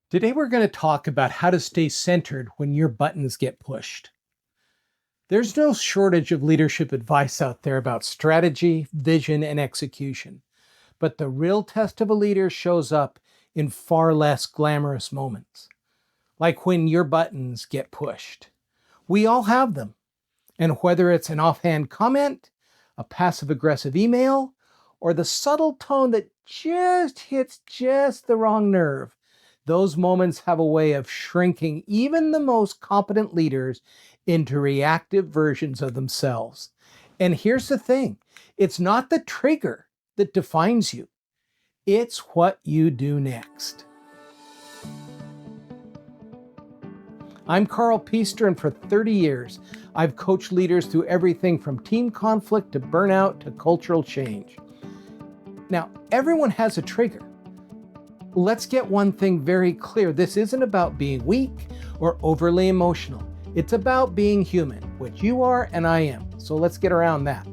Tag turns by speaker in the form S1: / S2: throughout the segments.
S1: Today, we're going to talk about how to stay centered when your buttons get pushed. There's no shortage of leadership advice out there about strategy, vision, and execution. But the real test of a leader shows up in far less glamorous moments, like when your buttons get pushed. We all have them. And whether it's an offhand comment, a passive aggressive email, or the subtle tone that just hits just the wrong nerve, those moments have a way of shrinking even the most competent leaders into reactive versions of themselves. And here's the thing, it's not the trigger that defines you, it's what you do next. I'm Carl Piester, and for 30 years, I've coached leaders through everything from team conflict to burnout to cultural change. Now, everyone has a trigger. Let's get one thing very clear. This isn't about being weak or overly emotional. It's about being human, which you are and I am. So let's get around that.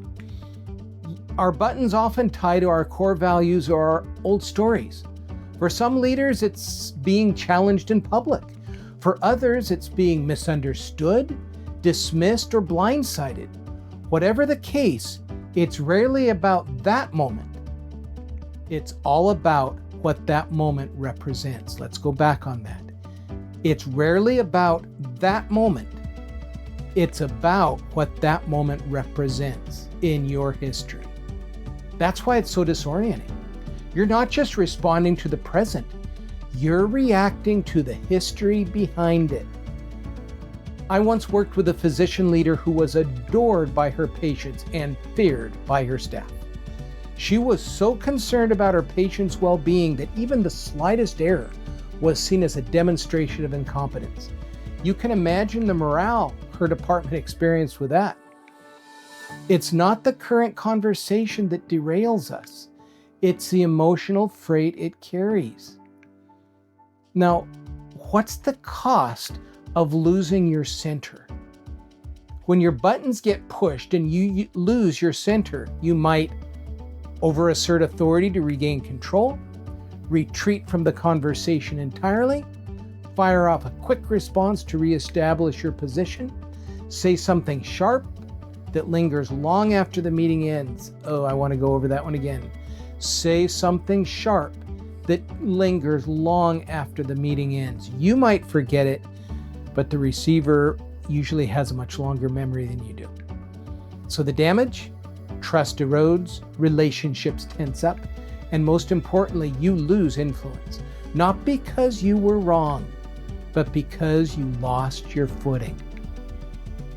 S1: Our buttons often tie to our core values or our old stories. For some leaders, it's being challenged in public. For others, it's being misunderstood, dismissed, or blindsided. Whatever the case, it's rarely about that moment. It's all about what that moment represents. Let's go back on that. It's rarely about that moment. It's about what that moment represents in your history. That's why it's so disorienting. You're not just responding to the present, you're reacting to the history behind it. I once worked with a physician leader who was adored by her patients and feared by her staff. She was so concerned about her patients' well-being that even the slightest error was seen as a demonstration of incompetence. You can imagine the morale her department experienced with that. It's not the current conversation that derails us. It's the emotional freight it carries. Now, what's the cost of losing your center? When your buttons get pushed and you lose your center, you might overassert authority to regain control, retreat from the conversation entirely, fire off a quick response to reestablish your position, say something sharp that lingers long after the meeting ends. Oh, I want to go over that one again. Say something sharp that lingers long after the meeting ends. You might forget it, but the receiver usually has a much longer memory than you do. So the damage? Trust erodes, relationships tense up, and most importantly, you lose influence. Not because you were wrong, but because you lost your footing.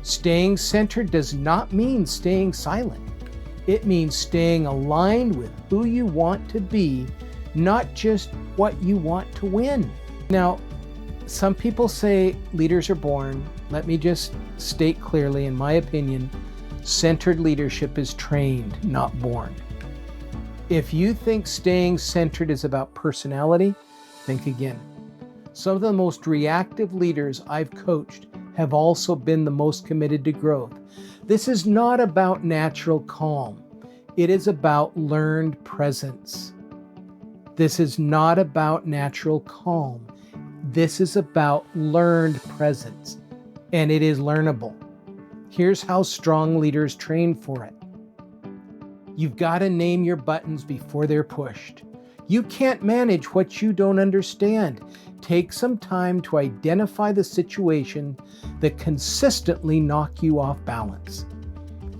S1: Staying centered does not mean staying silent. It means staying aligned with who you want to be, not just what you want to win. Now, some people say leaders are born. Let me just state clearly, in my opinion, centered leadership is trained, not born. If you think staying centered is about personality, think again. Some of the most reactive leaders I've coached have also been the most committed to growth. This is not about natural calm. It is about learned presence. This is not about natural calm. This is about learned presence, and it is learnable. Here's how strong leaders train for it. You've got to name your buttons before they're pushed. You can't manage what you don't understand. Take some time to identify the situation that consistently knock you off balance.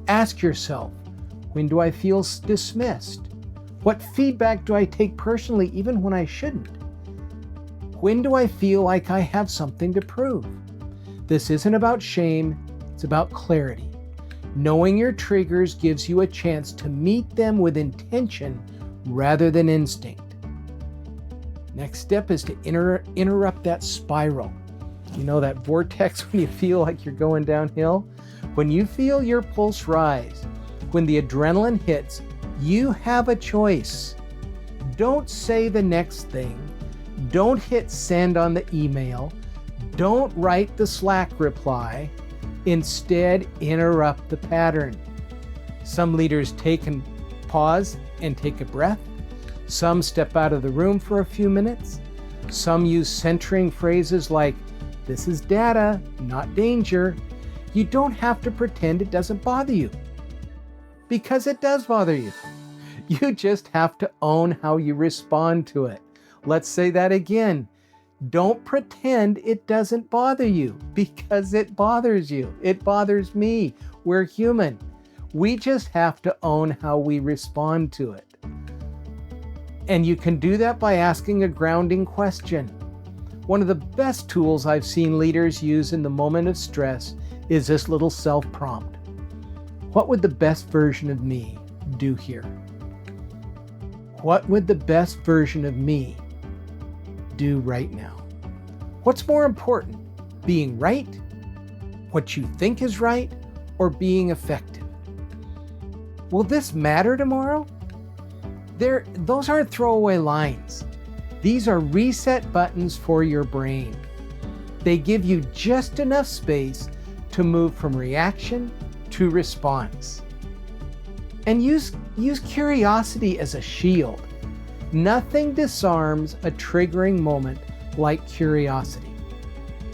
S1: Ask yourself, when do I feel dismissed? What feedback do I take personally even when I shouldn't? When do I feel like I have something to prove? This isn't about shame, it's about clarity. Knowing your triggers gives you a chance to meet them with intention rather than instinct. Next step is to interrupt that spiral. You know, that vortex when you feel like you're going downhill? When you feel your pulse rise, when the adrenaline hits, you have a choice. Don't say the next thing. Don't hit send on the email. Don't write the Slack reply. Instead, interrupt the pattern. Some leaders pause and take a breath. Some step out of the room for a few minutes. Some use centering phrases like, "This is data, not danger." You don't have to pretend it doesn't bother you, because it does bother you. You just have to own how you respond to it. Let's say that again. Don't pretend it doesn't bother you, because it bothers you. It bothers me. We're human. We just have to own how we respond to it. And you can do that by asking a grounding question. One of the best tools I've seen leaders use in the moment of stress is this little self-prompt. What would the best version of me do here? What would the best version of me do right now? What's more important, being right, what you think is right, or being effective? Will this matter tomorrow? Those aren't throwaway lines. These are reset buttons for your brain. They give you just enough space to move from reaction to response. And use curiosity as a shield. Nothing disarms a triggering moment like curiosity.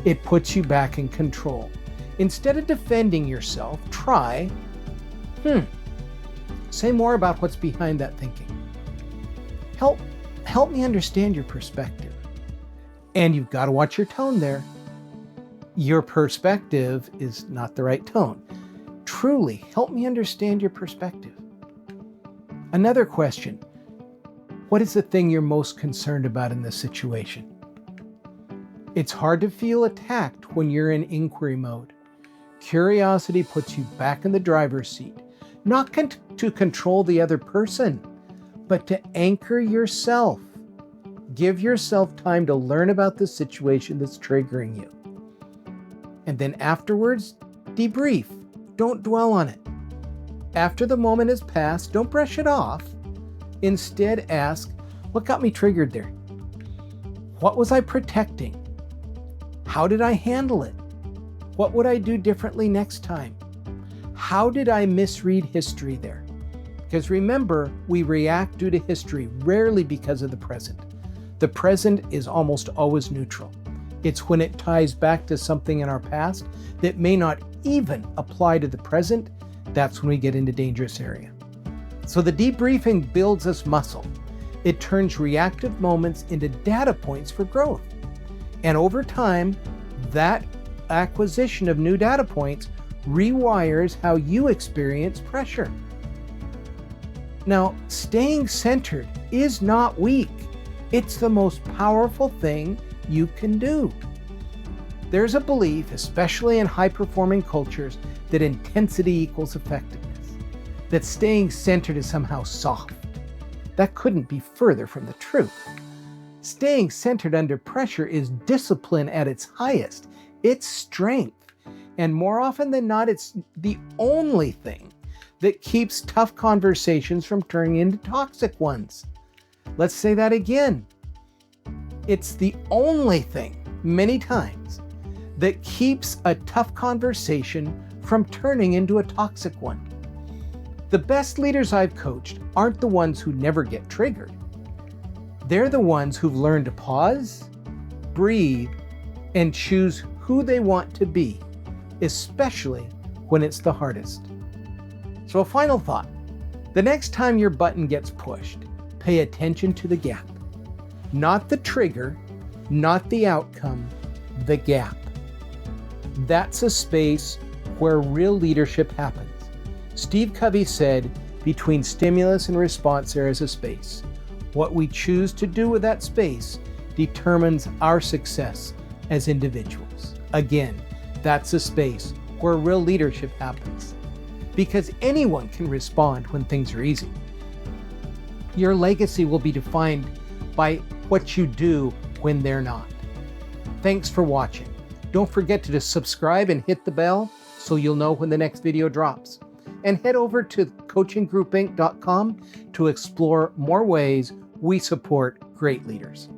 S1: It puts you back in control. Instead of defending yourself, try, say more about what's behind that thinking. Help me understand your perspective. And you've got to watch your tone there. Your perspective is not the right tone. Truly, help me understand your perspective. Another question. What is the thing you're most concerned about in this situation? It's hard to feel attacked when you're in inquiry mode. Curiosity puts you back in the driver's seat, not to control the other person, but to anchor yourself. Give yourself time to learn about the situation that's triggering you. And then afterwards, debrief. Don't dwell on it. After the moment has passed, don't brush it off. Instead, ask, what got me triggered there? What was I protecting? How did I handle it? What would I do differently next time? How did I misread history there? Because remember, we react due to history, rarely because of the present. The present is almost always neutral. It's when it ties back to something in our past that may not even apply to the present, that's when we get into dangerous area. So the debriefing builds us muscle. It turns reactive moments into data points for growth. And over time, that acquisition of new data points rewires how you experience pressure. Now, staying centered is not weak. It's the most powerful thing you can do. There's a belief, especially in high-performing cultures, that intensity equals effectiveness, that staying centered is somehow soft. That couldn't be further from the truth. Staying centered under pressure is discipline at its highest. It's strength. And more often than not, it's the only thing that keeps tough conversations from turning into toxic ones. Let's say that again. It's the only thing, many times, that keeps a tough conversation from turning into a toxic one. The best leaders I've coached aren't the ones who never get triggered. They're the ones who've learned to pause, breathe, and choose who they want to be, especially when it's the hardest. So a final thought. The next time your button gets pushed, pay attention to the gap. Not the trigger, not the outcome, the gap. That's a space where real leadership happens. Steve Covey said, between stimulus and response there is a space. What we choose to do with that space determines our success as individuals. Again, that's a space where real leadership happens. Because anyone can respond when things are easy. Your legacy will be defined by what you do when they're not. Thanks for watching. Don't forget to subscribe and hit the bell so you'll know when the next video drops. And head over to coachinggroupinc.com to explore more ways we support great leaders.